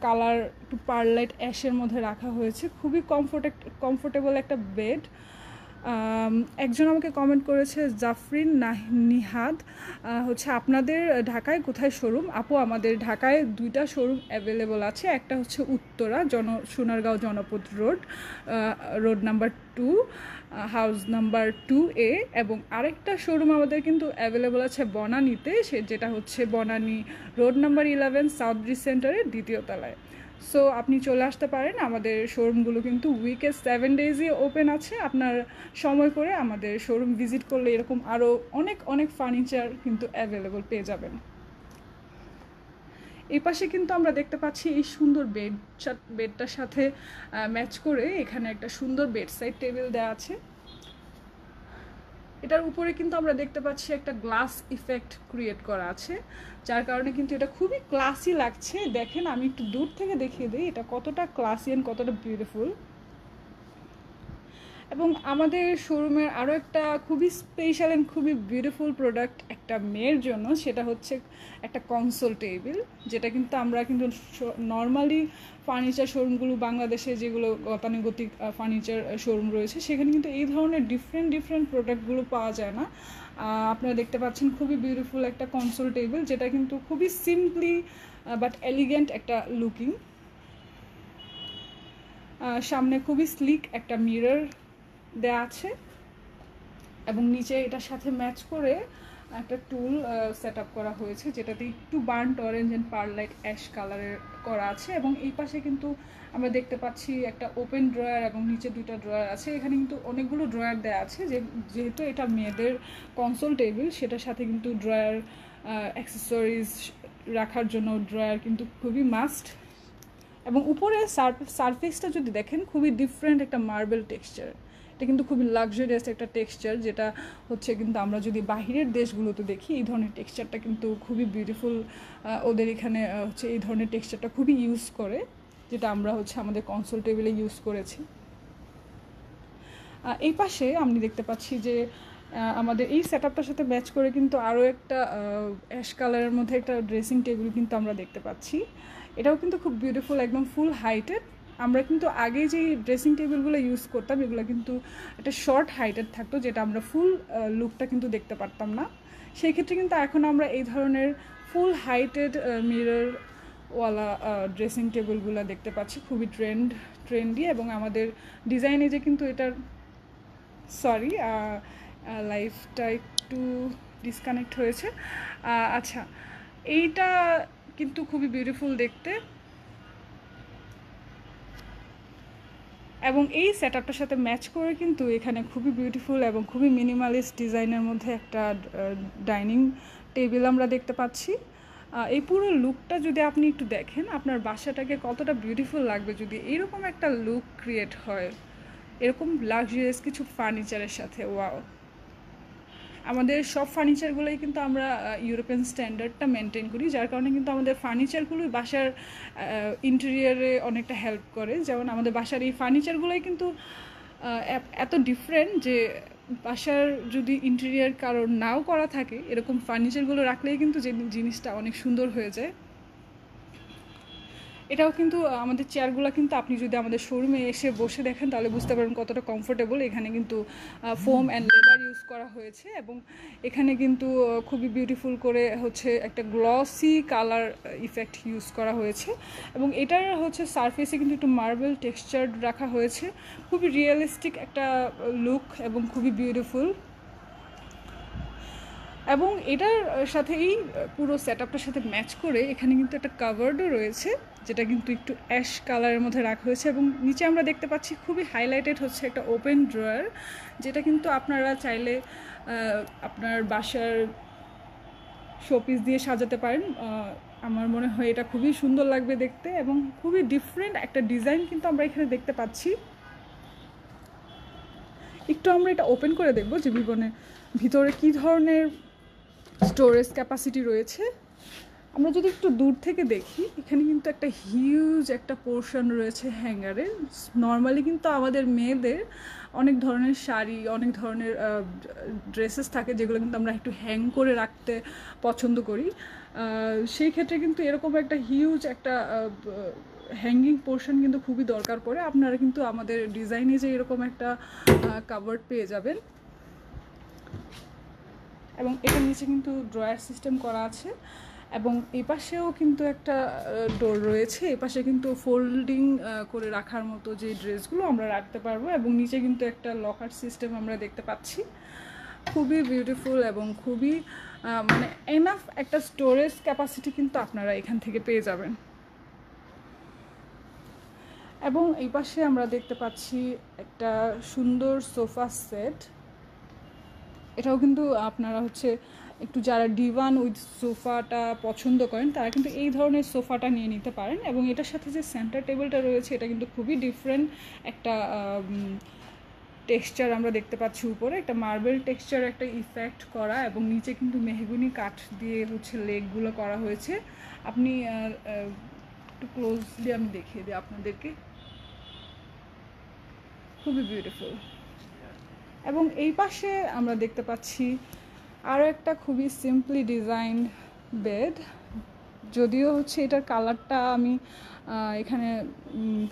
কালার একটু পারলাইট অ্যাশের মধ্যে রাখা হয়েছে। খুবই কমফোর্টেবল একটা বেড। একজন আমাকে কমেন্ট করেছে, জাফরিন নিহাদ, হচ্ছে আপনাদের ঢাকায় কোথায় শোরুম? আপু, আমাদের ঢাকায় 2টা শোরুম অ্যাভেলেবল আছে। একটা হচ্ছে উত্তরা সোনারগাঁও জনপদ road number 2, house number 2A, এবং আরেকটা শোরুম আমাদের কিন্তু অ্যাভেলেবল আছে বনানীতে, যেটা হচ্ছে Banani road number 11 south bridge সেন্টারের 2য় তলায়। সো আপনি চলে আসতে পারেন। আমাদের শোরুমগুলো কিন্তু উইকে 7 ডেজই ওপেন আছে। আপনার সময় করে আমাদের শোরুম ভিজিট করলে এরকম আরও অনেক ফার্নিচার কিন্তু অ্যাভেলেবল পেয়ে যাবেন। এই পাশে কিন্তু আমরা দেখতে পাচ্ছি এই সুন্দর বেডটার সাথে ম্যাচ করে এখানে একটা সুন্দর বেড সাইড টেবিল দেওয়া আছে। এটার উপরে কিন্তু আমরা দেখতে পাচ্ছি একটা গ্লাস ইফেক্ট ক্রিয়েট করা আছে, যার কারণে কিন্তু এটা খুবই ক্লাসি লাগছে। দেখেন, আমি একটু দূর থেকে দেখিয়ে দিই এটা কতটা ক্লাসি অ্যান্ড কতটা বিউটিফুল। এবং আমাদের শোরুমের আরও একটা খুবই স্পেশাল অ্যান্ড খুবই বিউটিফুল প্রোডাক্ট একটা মেয়ের জন্য, সেটা হচ্ছে একটা কনসোল টেবিল, যেটা কিন্তু আমরা কিন্তু নর্মালি ফার্নিচার শোরুমগুলো বাংলাদেশে যেগুলো গতানুগতিক ফার্নিচার শোরুম রয়েছে সেখানে কিন্তু এই ধরনের ডিফারেন্ট প্রোডাক্টগুলো পাওয়া যায় না। আপনারা দেখতে পাচ্ছেন খুবই বিউটিফুল একটা কনসোল টেবিল, যেটা কিন্তু খুবই সিম্পলি বাট এলিগেন্ট একটা লুকিং। সামনে খুবই স্লিক একটা মিরর দেয়া আছে এবং নিচে এটার সাথে ম্যাচ করে একটা টুল সেট আপ করা হয়েছে, যেটাতে একটু burnt orange and perlite ash কালারের করা আছে। এবং এই পাশে কিন্তু আমরা দেখতে পাচ্ছি একটা ওপেন ড্রয়ার এবং নিচে 2টা ড্রয়ার আছে। এখানে কিন্তু অনেকগুলো ড্রয়ার দেওয়া আছে, যেহেতু এটা মেয়েদের কনসোল টেবিল, সেটার সাথে কিন্তু ড্রয়ার অ্যাক্সেসরিজ রাখার জন্য ড্রয়ার কিন্তু খুবই মাস্ট। এবং উপরে সারফেসটা যদি দেখেন খুবই ডিফারেন্ট একটা মার্বেল টেক্সচার। এটা কিন্তু খুবই লাক্সারিয়াস একটা টেক্সচার, যেটা হচ্ছে কিন্তু আমরা যদি বাহিরের দেশগুলোতে দেখি এই ধরনের টেক্সচারটা কিন্তু খুবই বিউটিফুল। ওদের এখানে হচ্ছে এই ধরনের টেক্সচারটা খুবই ইউজ করে, যেটা আমরা হচ্ছে আমাদের কনসোল টেবিলে ইউজ করেছি। এই পাশে আমি দেখতে পাচ্ছি যে আমাদের এই সেট আপটার সাথে ম্যাচ করে কিন্তু আরও একটা অ্যাশ কালারের মধ্যে একটা ড্রেসিং টেবিল কিন্তু আমরা দেখতে পাচ্ছি। এটাও কিন্তু খুব বিউটিফুল, একদম ফুল হাইটেড। আমরা কিন্তু আগে যে ড্রেসিং টেবিলগুলো ইউজ করতাম এগুলো কিন্তু একটা শর্ট হাইটেড থাকতো, যেটা আমরা ফুল লুকটা কিন্তু দেখতে পারতাম না। সেই ক্ষেত্রে কিন্তু এখন আমরা এই ধরনের ফুল হাইটেড মিররওয়ালা ড্রেসিং টেবিলগুলো দেখতে পাচ্ছি, খুবই ট্রেন্ডি, এবং আমাদের ডিজাইনে যে কিন্তু এটার সরি লাইফটা একটু ডিসকানেক্ট হয়েছে। আচ্ছা, এইটা কিন্তু খুবই বিউটিফুল দেখতে, এবং এই সেটআপটার সাথে ম্যাচ করে কিন্তু এখানে খুবই বিউটিফুল এবং খুবই মিনিমালিস্ট ডিজাইনের মধ্যে একটা ডাইনিং টেবিল আমরা দেখতে পাচ্ছি। এই পুরো লুকটা যদি আপনি একটু দেখেন, আপনার বাসাটাকে কতটা বিউটিফুল লাগবে যদি এরকম একটা লুক ক্রিয়েট হয় এরকম লাক্সারিয়াস কিছু ফার্নিচারের সাথে। ওয়াও! আমাদের সব ফার্নিচারগুলোই কিন্তু আমরা ইউরোপিয়ান স্ট্যান্ডার্ডটা মেনটেন করি, যার কারণে কিন্তু আমাদের ফার্নিচারগুলোই বাসার ইন্টেরিয়ারে অনেকটা হেল্প করে। যেমন আমাদের বাসার এই ফার্নিচারগুলোই কিন্তু এত ডিফারেন্ট যে বাসার যদি ইন্টেরিয়ার কারোর নাও করা থাকে, এরকম ফার্নিচারগুলো রাখলেই কিন্তু যে জিনিসটা অনেক সুন্দর হয়ে যায়। এটাও কিন্তু আমাদের চেয়ারগুলো কিন্তু আপনি যদি আমাদের শোরুমে এসে বসে দেখেন তাহলে বুঝতে পারবেন কতটা কমফোর্টেবল। এখানে কিন্তু ফোম অ্যান্ড লেদার ইউজ করা হয়েছে, এবং এখানে কিন্তু খুবই বিউটিফুল করে হচ্ছে একটা গ্লসি কালার ইফেক্ট ইউজ করা হয়েছে, এবং এটার হচ্ছে সারফেসে কিন্তু একটু মার্বেল টেক্সচার রাখা হয়েছে। খুবই রিয়েলিস্টিক একটা লুক এবং খুবই বিউটিফুল। এবং এটার সাথে এই পুরো সেটআপটার সাথে ম্যাচ করে এখানে কিন্তু একটা কাভার্ডও রয়েছে, যেটা কিন্তু একটু অ্যাশ কালারের মধ্যে রাখা হয়েছে, এবং নিচে আমরা দেখতে পাচ্ছি খুবই হাইলাইটেড হচ্ছে একটা ওপেন ড্রয়ার, যেটা কিন্তু আপনারা চাইলে আপনার বাসার শোপিস দিয়ে সাজাতে পারেন। আমার মনে হয় এটা খুবই সুন্দর লাগবে দেখতে, এবং খুবই ডিফারেন্ট একটা ডিজাইন কিন্তু আমরা এখানে দেখতে পাচ্ছি। একটু আমরা এটা ওপেন করে দেখব যে ভিতরে কী ধরনের স্টোরেজ ক্যাপাসিটি রয়েছে। আমরা যদি একটু দূর থেকে দেখি, এখানে কিন্তু একটা হিউজ একটা পোর্শন রয়েছে হ্যাঙ্গারে। নর্মালি কিন্তু আমাদের মেয়েদের অনেক ধরনের শাড়ি, অনেক ধরনের ড্রেসেস থাকে যেগুলো কিন্তু আমরা একটু হ্যাং করে রাখতে পছন্দ করি। সেই ক্ষেত্রে কিন্তু এরকম একটা হিউজ একটা হ্যাঙ্গিং পোর্শন কিন্তু খুবই দরকার পড়ে। আপনারা কিন্তু আমাদের ডিজাইনে যে এরকম একটা কাভার্ড পেয়ে যাবেন, এবং এটার নিচে কিন্তু ড্রয়ার সিস্টেম করা আছে, এবং এই পাশেও কিন্তু একটা ডোর রয়েছে। এই পাশে কিন্তু ফোল্ডিং করে রাখার মতো যে ড্রেসগুলো আমরা রাখতে পারবো, এবং নিচে কিন্তু একটা লকার সিস্টেম আমরা দেখতে পাচ্ছি। খুবই বিউটিফুল এবং খুবই মানে এনাফ একটা স্টোরেজ ক্যাপাসিটি কিন্তু আপনারা এখান থেকে পেয়ে যাবেন। এবং এই পাশে আমরা দেখতে পাচ্ছি একটা সুন্দর সোফা সেট। এটাও কিন্তু আপনারা হচ্ছে একটু যারা ডিভান উইথ সোফাটা পছন্দ করেন তারা কিন্তু এই ধরনের সোফাটা নিয়ে নিতে পারেন। এবং এটার সাথে যে সেন্টার টেবিলটা রয়েছে এটা কিন্তু খুবই ডিফারেন্ট একটা টেক্সচার আমরা দেখতে পাচ্ছি। উপরে একটা মার্বেল টেক্সচার একটা ইফেক্ট করা, এবং নিচে কিন্তু মেহগনি কাঠ দিয়ে হচ্ছে লেগগুলো করা হয়েছে। আপনি একটু ক্লোজলি আমি দেখিয়ে দিই আপনাদেরকে, খুবই বিউটিফুল। এবং এই পাশে আমরা দেখতে পাচ্ছি আরও একটা খুবই সিম্পলি ডিজাইন বেড, যদিও হচ্ছে এটার কালারটা আমি এখানে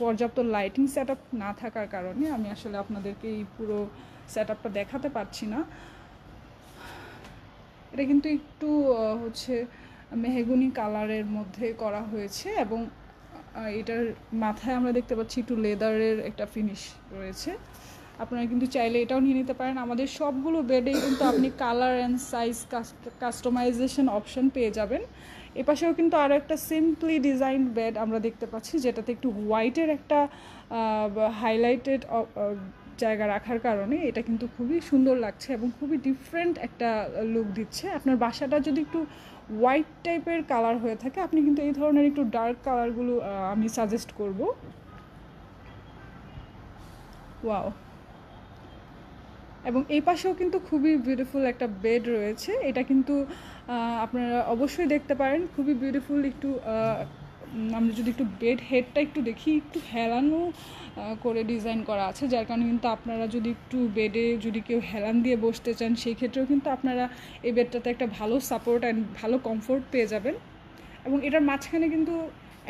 পর্যাপ্ত লাইটিং সেট আপ না থাকার কারণে আমি আসলে আপনাদেরকে এই পুরো সেট আপটা দেখাতে পারছি না। এটা কিন্তু একটু হচ্ছে মেহগনি কালারের মধ্যে করা হয়েছে, এবং এটার মাথায় আমরা দেখতে পাচ্ছি একটু লেদারের একটা ফিনিশ রয়েছে। আপনারা কিন্তু চাইলে এটাও নিয়ে নিতে পারেন। আমাদের সবগুলো বেডেই কিন্তু আপনি colour and size customisation option পেয়ে যাবেন। এপাশেও কিন্তু আরও একটা সিম্পলি ডিজাইন বেড আমরা দেখতে পাচ্ছি, যেটাতে একটু হোয়াইটের একটা হাইলাইটেড জায়গা রাখার কারণে এটা কিন্তু খুবই সুন্দর লাগছে এবং খুবই ডিফারেন্ট একটা লুক দিচ্ছে। আপনার বাসাটা যদি একটু হোয়াইট টাইপের কালার হয়ে থাকে, আপনি কিন্তু এই ধরনের একটু ডার্ক কালারগুলো আমি সাজেস্ট করব। ওয়াও! এবং এই পাশেও কিন্তু খুবই বিউটিফুল একটা বেড রয়েছে। এটা কিন্তু আপনারা অবশ্যই দেখতে পারেন, খুবই বিউটিফুল। একটু আমরা যদি একটু বেড হেডটা একটু দেখি, একটু হেলানো করে ডিজাইন করা আছে, যার কারণে কিন্তু আপনারা যদি একটু বেডে যদি কেউ হেলান দিয়ে বসতে চান, সেই ক্ষেত্রেও কিন্তু আপনারা এই বেডটাতে একটা ভালো সাপোর্ট অ্যান্ড ভালো কমফোর্ট পেয়ে যাবেন। এবং এটার মাঝখানে কিন্তু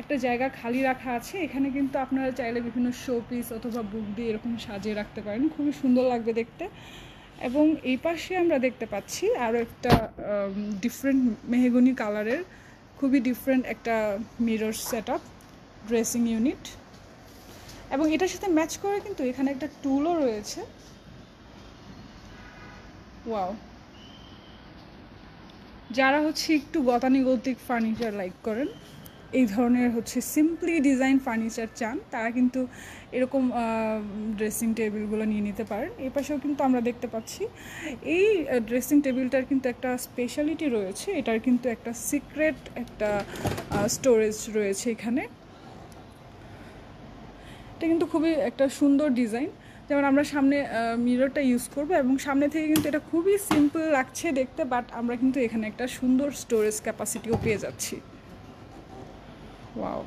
একটা জায়গা খালি রাখা আছে, এখানে কিন্তু আপনারা চাইলে বিভিন্ন শো পিস অথবা বুক দিয়ে এরকম সাজিয়ে রাখতে পারেন, খুবই সুন্দর লাগবে দেখতে। এবং এই পাশে আমরা দেখতে পাচ্ছি আরও একটা ডিফারেন্ট মেহগনি কালারের খুবই ডিফারেন্ট একটা মিরর সেটআপ ড্রেসিং ইউনিট। এবং এটার সাথে ম্যাচ করে কিন্তু এখানে একটা টুলও রয়েছে। ওয়াও, যারা হচ্ছে একটু গতানুগতিক ফার্নিচার লাইক করেন, এই ধরনের হচ্ছে সিম্পলি ডিজাইন ফার্নিচার চান, তারা কিন্তু এরকম ড্রেসিং টেবিলগুলো নিয়ে নিতে পারেন। এই পাশেও কিন্তু আমরা দেখতে পাচ্ছি এই ড্রেসিং টেবিলটার কিন্তু একটা স্পেশালিটি রয়েছে, এটার কিন্তু একটা সিক্রেট একটা স্টোরেজ রয়েছে এখানে। এটা কিন্তু খুবই একটা সুন্দর ডিজাইন। যেমন আমরা সামনে মিররটা ইউজ করব এবং সামনে থেকে কিন্তু এটা খুবই সিম্পল লাগছে দেখতে, বাট আমরা কিন্তু এখানে একটা সুন্দর স্টোরেজ ক্যাপাসিটিও পেয়ে যাচ্ছি। ওয়াও,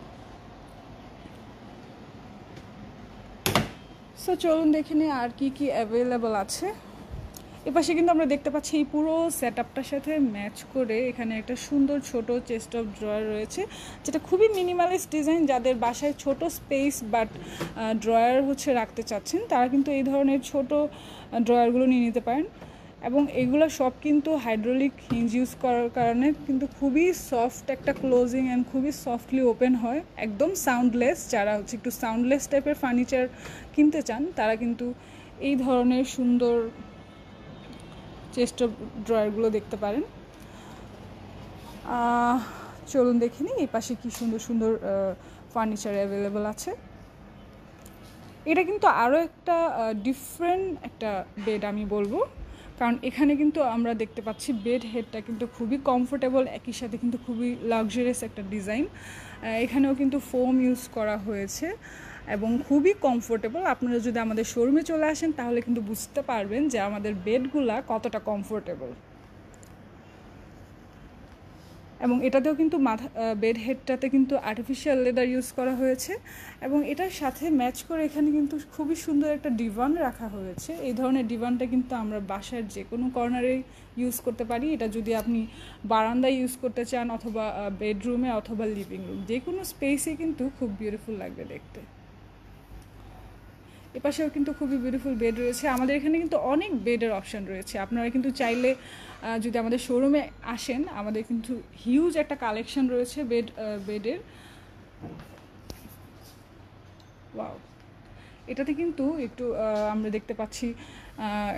সো চলুন দেখে নিই আর কি কি অ্যাভেলেবল আছে। এপাশে কিন্তু আমরা দেখতে পাচ্ছি এই পুরো সেটআপটার সাথে ম্যাচ করে এখানে একটা সুন্দর ছোট চেস্ট অফ ড্রয়ার রয়েছে, যেটা খুবই মিনিমালিস্ট ডিজাইন। যাদের বাসায় ছোট স্পেস বাট ড্রয়ার হচ্ছে রাখতে চাচ্ছেন, তারা কিন্তু এই ধরনের ছোট ড্রয়ারগুলো নিয়ে নিতে পারেন। এবং এগুলো সব কিন্তু হাইড্রোলিক হিঞ্জ ইউজ করার কারণে কিন্তু খুবই সফট একটা ক্লোজিং অ্যান্ড খুবই সফটলি ওপেন হয়, একদম সাউন্ডলেস। যারা হচ্ছে একটু সাউন্ডলেস টাইপের ফার্নিচার কিনতে চান, তারা কিন্তু এই ধরনের সুন্দর চেস্ট অফ ড্রয়ারগুলো দেখতে পারেন। চলুন দেখে নিই এই পাশে কী সুন্দর সুন্দর ফার্নিচার অ্যাভেলেবল আছে। এটা কিন্তু আরও একটা ডিফারেন্ট একটা বেড আমি বলবো, কারণ এখানে কিন্তু আমরা দেখতে পাচ্ছি বেড হেডটা কিন্তু খুবই কমফোর্টেবল, একই সাথে কিন্তু খুবই লাক্সারিয়াস একটা ডিজাইন। এখানেও কিন্তু ফোম ইউজ করা হয়েছে এবং খুবই কমফোর্টেবল। আপনারা যদি আমাদের শোরুমে চলে আসেন তাহলে কিন্তু বুঝতে পারবেন যে আমাদের বেডগুলা কতটা কমফোর্টেবল। এবং এটাতেও কিন্তু বেড হেডটাতে কিন্তু আর্টিফিশিয়াল লেদার ইউজ করা হয়েছে এবং এটার সাথে ম্যাচ করে এখানে কিন্তু খুবই সুন্দর একটা ডিভান রাখা হয়েছে। এই ধরনের ডিভানটা কিন্তু আমরা বাসার যে কোনো কর্নারে ইউজ করতে পারি। এটা যদি আপনি বারান্দায় ইউজ করতে চান অথবা বেডরুমে অথবা লিভিং রুম, যে কোনো স্পেসে কিন্তু খুব বিউটিফুল লাগবে দেখতে। এপাশেও কিন্তু খুবই বিউটিফুল বেড রয়েছে। আমাদের এখানে কিন্তু অনেক বেডের অপশান রয়েছে। আপনারা কিন্তু চাইলে যদি আমাদের শোরুমে আসেন, আমাদের কিন্তু হিউজ একটা কালেকশন রয়েছে বেডের। ওয়াও, এটাতে কিন্তু একটু আমরা দেখতে পাচ্ছি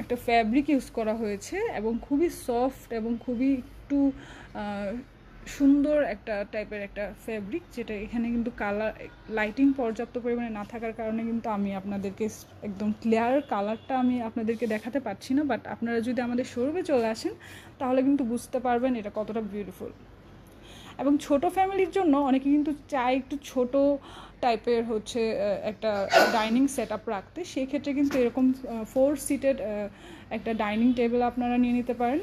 একটা ফ্যাব্রিক ইউজ করা হয়েছে এবং খুবই সফট এবং খুবই একটু সুন্দর একটা টাইপের একটা ফ্যাব্রিক, যেটা এখানে কিন্তু কালার লাইটিং পর্যাপ্ত পরিমাণে না থাকার কারণে কিন্তু আমি আপনাদেরকে একদম ক্লিয়ার কালারটা আমি আপনাদেরকে দেখাতে পারছি না। বাট আপনারা যদি আমাদের শোরুমে চলে আসেন তাহলে কিন্তু বুঝতে পারবেন এটা কতটা বিউটিফুল। এবং ছোট ফ্যামিলির জন্য অনেকে কিন্তু চায় একটু ছোট টাইপের হচ্ছে একটা ডাইনিং সেট আপ রাখতে, সেই ক্ষেত্রে কিন্তু এরকম 4 সিটেড একটা ডাইনিং টেবিল আপনারা নিয়ে নিতে পারেন।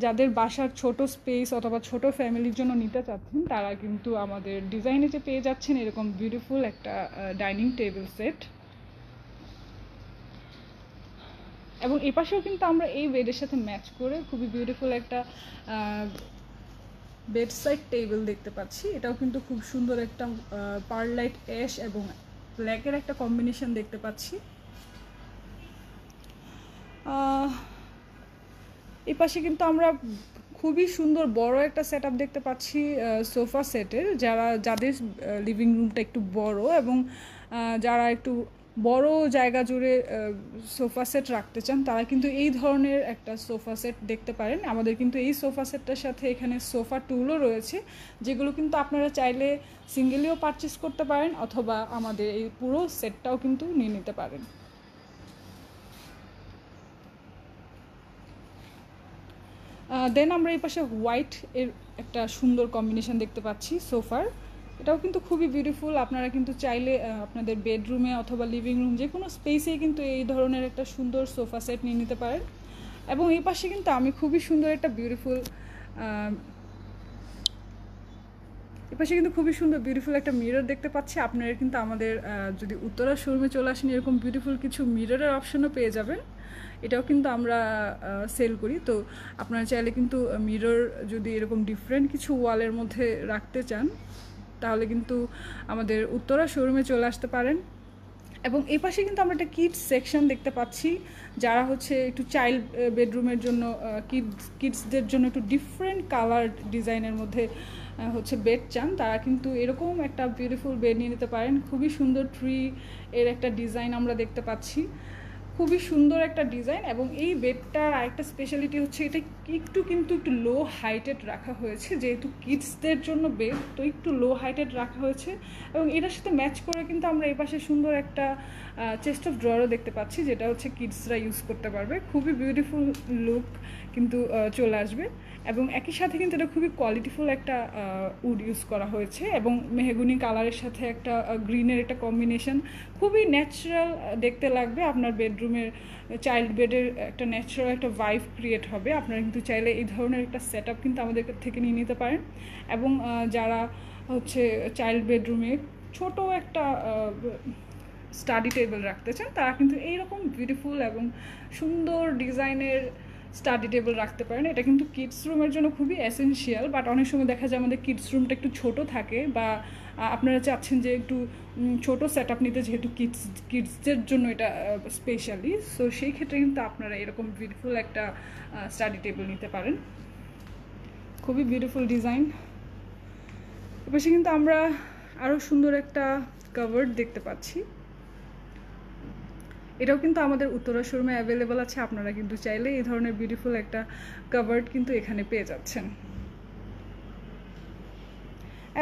যাদের বাসার ছোট স্পেস অথবা ছোট ফ্যামিলির জন্য নিতে চাচ্ছেন, তারা কিন্তু আমাদের ডিজাইনে যে পেয়ে যাচ্ছেন এরকম বিউটিফুল একটা ডাইনিং টেবিল সেট। এবং এপাশেও কিন্তু আমরা এই বেডের সাথে ম্যাচ করে খুবই বিউটিফুল একটা বেড সাইড টেবিল দেখতে পাচ্ছি। এটাও কিন্তু খুব সুন্দর একটা পার্লাইট অ্যাশ এবং ব্ল্যাকের একটা কম্বিনেশন দেখতে পাচ্ছি। এই পাশে কিন্তু আমরা খুবই সুন্দর বড় একটা সেটআপ দেখতে পাচ্ছি সোফা সেটের। যাদের লিভিং রুমটা একটু বড় এবং যারা একটু বড় জায়গা জুড়ে সোফা সেট রাখতে চান, তারা কিন্তু এই ধরনের একটা সোফা সেট দেখতে পারেন। আমাদের কিন্তু এই সোফা সেটটার সাথে এখানে সোফা টুলও রয়েছে, যেগুলো কিন্তু আপনারা চাইলে সিঙ্গেলিও পারচেস করতে পারেন অথবা আমাদের এই পুরো সেটটাও কিন্তু নিয়ে নিতে পারেন। দেন আমরা এই পাশে হোয়াইট এর একটা সুন্দর কম্বিনেশন দেখতে পাচ্ছি সোফার। এটাও কিন্তু খুবই বিউটিফুল। আপনারা কিন্তু চাইলে আপনাদের বেডরুমে অথবা লিভিং রুম যে কোনো স্পেসে কিন্তু এই ধরনের একটা সুন্দর সোফা সেট নিয়ে নিতে পারেন। এবং এই পাশে কিন্তু আমি খুবই সুন্দর একটা বিউটিফুল একটা মিরর দেখতে পাচ্ছি। আপনারা কিন্তু আমাদের যদি উত্তরা শোরুমে চলে আসেন, এরকম বিউটিফুল কিছু মিররের অপশনও পেয়ে যাবেন। এটাও কিন্তু আমরা সেল করি। তো আপনারা চাইলে কিন্তু মিরর যদি এরকম ডিফারেন্ট কিছু ওয়ালের মধ্যে রাখতে চান, তাহলে কিন্তু আমাদের উত্তরা শোরুমে চলে আসতে পারেন। এবং এই পাশে কিন্তু আমরা একটা কিডস সেকশন দেখতে পাচ্ছি, যারা হচ্ছে একটু চাইল্ড বেডরুমের জন্য কিডসদের জন্য একটু ডিফারেন্ট কালার ডিজাইনের মধ্যে হচ্ছে বেড চান, তারা কিন্তু এরকম একটা বিউটিফুল বেড নিয়ে নিতে পারেন। খুবই সুন্দর ট্রি এর একটা ডিজাইন আমরা দেখতে পাচ্ছি, খুবই সুন্দর একটা ডিজাইন। এবং এই বেডটার আরেকটা স্পেশালিটি হচ্ছে এটা একটু লো হাইটেড রাখা হয়েছে, যেহেতু কিডসদের জন্য বেড, তো একটু লো হাইটেড রাখা হয়েছে। এবং এটার সাথে ম্যাচ করে কিন্তু আমরা এই পাশে সুন্দর একটা চেস্ট অফ ড্রয়ারও দেখতে পাচ্ছি, যেটা হচ্ছে কিডসরা ইউজ করতে পারবে। খুবই বিউটিফুল লুক কিন্তু চলে আসবে। এবং একই সাথে কিন্তু এটা খুবই কোয়ালিটিফুল একটা উড ইউজ করা হয়েছে, এবং মেহগুনি কালারের সাথে একটা গ্রিনের একটা কম্বিনেশন, খুবই ন্যাচারাল দেখতে লাগবে। আপনার বেডরুমের চাইল্ড বেডের একটা ন্যাচারাল একটা ভাইব ক্রিয়েট হবে। আপনারা কিন্তু চাইলে এই ধরনের একটা সেট আপ কিন্তু আমাদের থেকে নিয়ে নিতে পারেন। এবং যারা হচ্ছে চাইল্ড বেডরুমে ছোট একটা স্টাডি টেবিল রাখতে চান, তারা কিন্তু এইরকম বিউটিফুল এবং সুন্দর ডিজাইনের স্টাডি টেবিল রাখতে পারেন। এটা কিন্তু কিডস রুমের জন্য খুবই এসেনশিয়াল, বাট অনেক সময় দেখা যায় আমাদের কিডস রুমটা একটু ছোট থাকে, বা আপনারা চাচ্ছেন যে একটু ছোট সেট আপ নিতে, যেহেতু কিডসদের জন্য এটা স্পেশালি, সো সেই ক্ষেত্রে কিন্তু আপনারা এরকম বিউটিফুল একটা স্টাডি টেবিল নিতে পারেন। খুবই বিউটিফুল ডিজাইন। এপাশে কিন্তু আমরা আরও সুন্দর একটা কাভার্ড দেখতে পাচ্ছি, এটাও কিন্তু আমাদের উত্তরা শোরুমে অ্যাভেলেবল আছে। আপনারা কিন্তু চাইলে এই ধরনের বিউটিফুল একটা কাভার্ড কিন্তু এখানে পেয়ে যাচ্ছেন।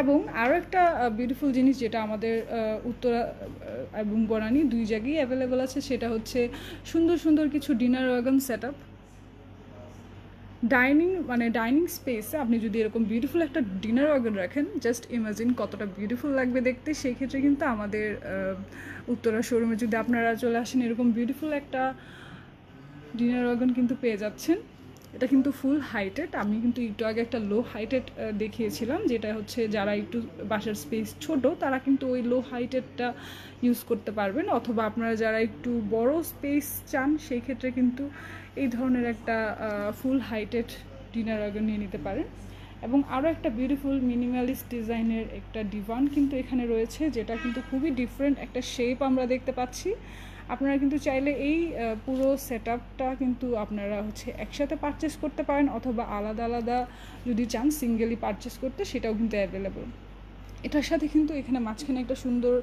এবং আরও একটা বিউটিফুল জিনিস যেটা আমাদের উত্তরা এবং বনানী দুই জায়গায় অ্যাভেলেবল আছে, সেটা হচ্ছে সুন্দর সুন্দর কিছু dinner wagon set up. Dining স্পেসে আপনি যদি এরকম বিউটিফুল একটা ডিনার ওয়াগন রাখেন, জাস্ট ইমাজিন কতটা বিউটিফুল লাগবে দেখতে। সেই ক্ষেত্রে কিন্তু আমাদের উত্তরা শোরুমে যদি আপনারা চলে আসেন, এরকম বিউটিফুল একটা ডিনার ওয়াগন কিন্তু পেয়ে যাচ্ছেন। এটা কিন্তু ফুল হাইটেড, আমি কিন্তু একটু আগে একটা লো হাইটেড দেখিয়েছিলাম, যেটা হচ্ছে যারা একটু বাসার স্পেস ছোট, তারা কিন্তু ওই লো হাইটেডটা ইউজ করতে পারবেন। অথবা আপনারা যারা একটু বড় স্পেস চান, সেই ক্ষেত্রে কিন্তু এই ধরনের একটা ফুল হাইটেড ডিনার ওয়াগন নিয়ে নিতে পারেন। এবং আরও একটা বিউটিফুল মিনিমালিস্ট ডিজাইনের একটা ডিভান কিন্তু এখানে রয়েছে, যেটা কিন্তু খুবই ডিফারেন্ট একটা শেপ আমরা দেখতে পাচ্ছি। আপনারা কিন্তু চাইলে এই পুরো সেট আপটা কিন্তু আপনারা হচ্ছে একসাথে পারচেস করতে পারেন, অথবা আলাদা আলাদা যদি চান সিঙ্গেলি পারচেস করতে, সেটাও কিন্তু অ্যাভেলেবল। এটার সাথে কিন্তু এখানে মাঝখানে একটা সুন্দর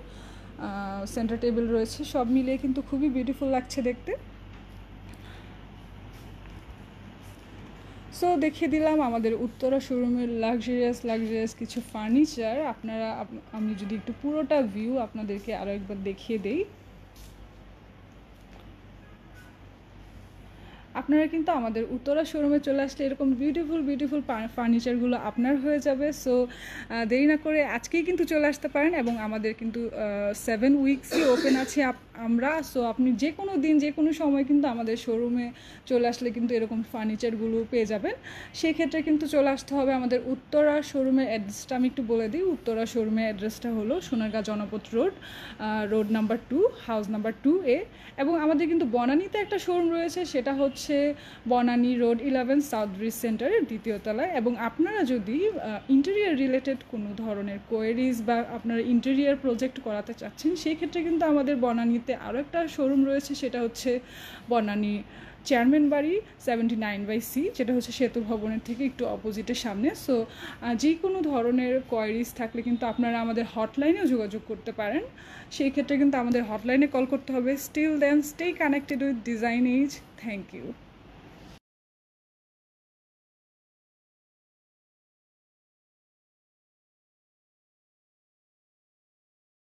সেন্টার টেবিল রয়েছে, সব মিলিয়ে কিন্তু খুবই বিউটিফুল লাগছে দেখতে। সো দেখিয়ে দিলাম আমাদের উত্তরা শোরুমের লাক্সারিয়াস কিছু ফার্নিচার। আমি যদি একটু পুরোটা ভিউ আপনাদেরকে আরও একবার দেখিয়ে দেই। আপনারা কিন্তু আমাদের উত্তরা শোরুমে চলে আসলে এরকম বিউটিফুল ফার্নিচারগুলো আপনার হয়ে যাবে। সো দেরি না করে আজকেই কিন্তু চলে আসতে পারেন। এবং আমাদের কিন্তু 7 উইকসই ওপেন আছে আমরা। সো আপনি যে কোনো দিন যে কোনো সময় কিন্তু আমাদের শোরুমে চলে আসলে কিন্তু এরকম ফার্নিচারগুলো পেয়ে যাবেন। সেক্ষেত্রে কিন্তু চলে আসতে হবে আমাদের উত্তরা শোরুমের অ্যাড্রেসটা আমি একটু বলে দিই। উত্তরা শোরুমের অ্যাড্রেসটা হলো Sonargaon Janapath road number 2, house number 2A। এবং আমাদের কিন্তু বনানীতে একটা শোরুম রয়েছে, সেটা হচ্ছে বনানী রোড 11 সাউথ ব্রিজ সেন্টারের 2য় তলায়। এবং আপনারা যদি ইন্টেরিয়ার রিলেটেড কোনো ধরনের কোয়েরিজ বা আপনারা ইন্টেরিয়ার প্রজেক্ট করাতে চাচ্ছেন, সেই ক্ষেত্রে কিন্তু আমাদের বনানীতে আরও একটা শোরুম রয়েছে, সেটা হচ্ছে বনানী চেয়ারম্যান বাড়ি 79/C, যেটা হচ্ছে সেতু ভবনের থেকে একটু অপোজিটের সামনে। সো যে কোনো ধরনের কোয়ারিজ থাকলে কিন্তু আপনারা আমাদের হটলাইনেও যোগাযোগ করতে পারেন। সেই ক্ষেত্রে কিন্তু আমাদের হটলাইনে কল করতে হবে। Still then stay connected with design edge. Thank you.